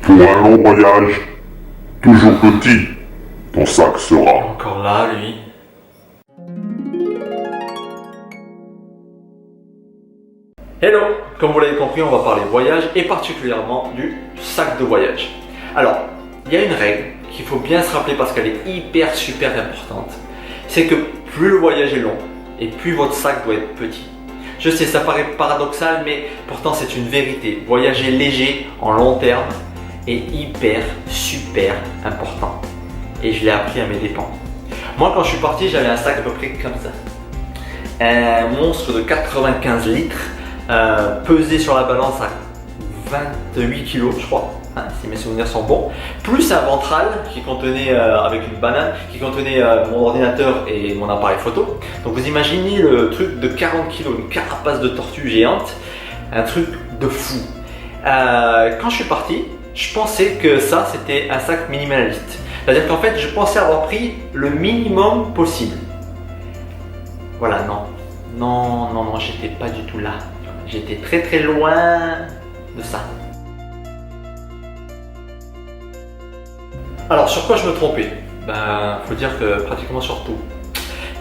Pour un long voyage, toujours petit, ton sac sera. Encore là, lui. Hello! Comme vous l'avez compris, on va parler voyage et particulièrement du sac de voyage. Alors, il y a une règle qu'il faut bien se rappeler parce qu'elle est super importante. C'est que plus le voyage est long et plus votre sac doit être petit. Je sais, ça paraît paradoxal, mais pourtant c'est une vérité. Voyager léger en long terme est super important. Et je l'ai appris à mes dépens. Moi, quand je suis parti, j'avais un sac à peu près comme ça. Un monstre de 95 litres, pesé sur la balance à 28 kg, je crois, hein, si mes souvenirs sont bons. Plus un ventral qui contenait, avec une banane, qui contenait mon ordinateur et mon appareil photo. Donc vous imaginez le truc de 40 kg, une carapace de tortue géante, un truc de fou. Quand je suis parti, je pensais que ça c'était un sac minimaliste. C'est-à-dire qu'en fait, je pensais avoir pris le minimum possible. Voilà, non, j'étais pas du tout là. J'étais très loin de ça. Alors, sur quoi je me trompais? Faut dire que pratiquement sur tout.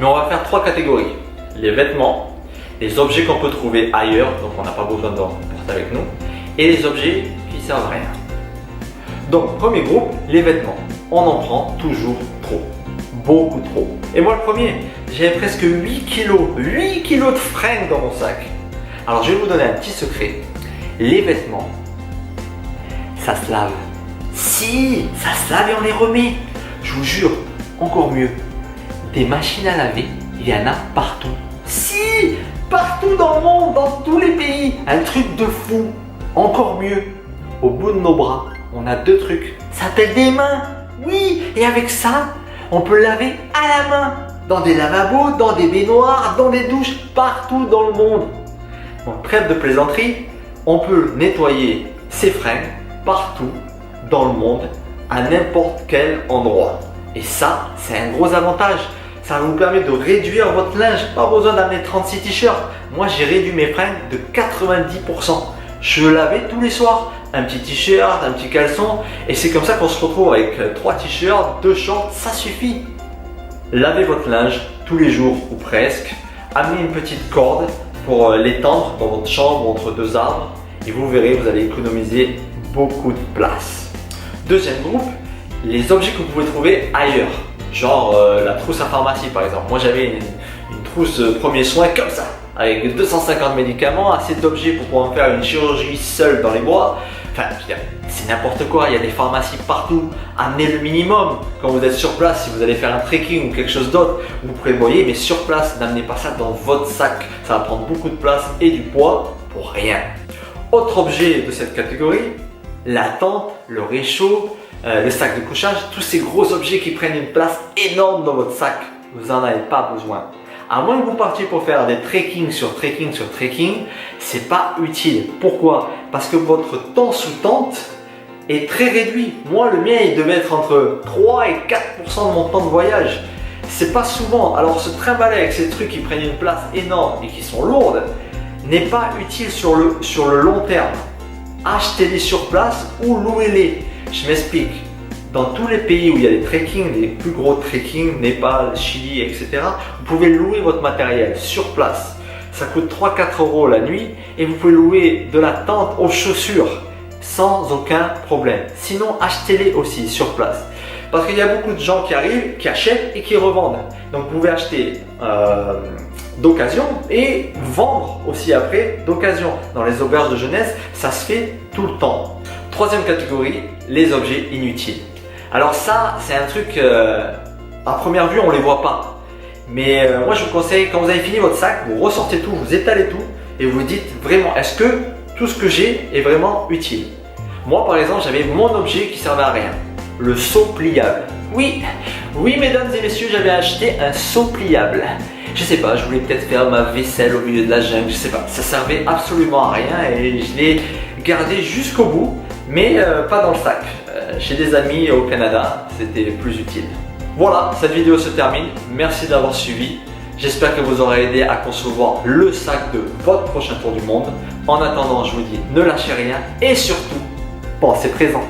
Mais on va faire 3 catégories. Les vêtements, les objets qu'on peut trouver ailleurs, donc on n'a pas besoin d'en porter avec nous, et les objets qui servent à rien. Donc, premier groupe, les vêtements. On en prend toujours trop. Beaucoup trop. Et moi le premier, j'avais presque 8 kilos de fringues dans mon sac. Alors je vais vous donner un petit secret. Les vêtements, ça se lave. Si, ça se lave et on les remet. Je vous jure, encore mieux. Des machines à laver, il y en a partout. Si, partout dans le monde, dans tous les pays. Un truc de fou. Encore mieux, au bout de nos bras, on a 2 trucs. Ça s'appelle des mains. Oui, et avec ça, on peut laver à la main. Dans des lavabos, dans des baignoires, dans des douches, partout dans le monde. Bon, trêve de plaisanterie, on peut nettoyer ses fringues partout dans le monde, à n'importe quel endroit. Et ça, c'est un gros avantage. Ça vous permet de réduire votre linge. Pas besoin d'amener 36 t-shirts. Moi, j'ai réduit mes fringues de 90%. Je lavais tous les soirs. Un petit t-shirt, un petit caleçon. Et c'est comme ça qu'on se retrouve avec 3 t-shirts, 2 shorts, ça suffit. Lavez votre linge tous les jours ou presque. Amenez une petite corde pour l'étendre dans votre chambre entre 2 arbres. Et vous verrez, vous allez économiser beaucoup de place. Deuxième groupe, les objets que vous pouvez trouver ailleurs. Genre la trousse à pharmacie par exemple. Moi j'avais une trousse premiers soins comme ça, avec 250 médicaments, assez d'objets pour pouvoir faire une chirurgie seule dans les bois. Enfin, je veux dire, c'est n'importe quoi, il y a des pharmacies partout. Amenez le minimum quand vous êtes sur place, si vous allez faire un trekking ou quelque chose d'autre, vous prévoyez, mais sur place, n'amenez pas ça dans votre sac. Ça va prendre beaucoup de place et du poids pour rien. Autre objet de cette catégorie, la tente, le réchaud, le sac de couchage, tous ces gros objets qui prennent une place énorme dans votre sac. Vous n'en avez pas besoin. À moins que vous partiez pour faire des trekking sur trekking sur trekking, c'est pas utile. Pourquoi? Parce que votre temps sous tente est très réduit. Moi, le mien, il devait être entre 3 et 4% de mon temps de voyage. C'est pas souvent. Alors, se trimballer avec ces trucs qui prennent une place énorme et qui sont lourdes n'est pas utile sur le long terme. Achetez-les sur place ou louez-les. Je m'explique. Dans tous les pays où il y a des trekking, les plus gros trekking, Népal, Chili, etc., vous pouvez louer votre matériel sur place. Ça coûte 3-4 euros la nuit et vous pouvez louer de la tente aux chaussures sans aucun problème. Sinon, achetez-les aussi sur place. Parce qu'il y a beaucoup de gens qui arrivent, qui achètent et qui revendent. Donc vous pouvez acheter d'occasion et vendre aussi après d'occasion. Dans les auberges de jeunesse, ça se fait tout le temps. Troisième catégorie, les objets inutiles. Alors ça, c'est un truc, à première vue, on ne les voit pas. Mais moi, je vous conseille, quand vous avez fini votre sac, vous ressortez tout, vous étalez tout et vous dites vraiment, est-ce que tout ce que j'ai est vraiment utile? Moi, par exemple, j'avais mon objet qui servait à rien. Le seau pliable. Oui, mesdames et messieurs, j'avais acheté un seau pliable. Je sais pas, je voulais peut-être faire ma vaisselle au milieu de la jungle, je sais pas. Ça servait absolument à rien et je l'ai gardé jusqu'au bout, mais pas dans le sac. Chez des amis au Canada, c'était plus utile. Voilà, cette vidéo se termine. Merci d'avoir suivi. J'espère que vous aurez aidé à concevoir le sac de votre prochain tour du monde. En attendant, je vous dis, ne lâchez rien et surtout, pensez présent.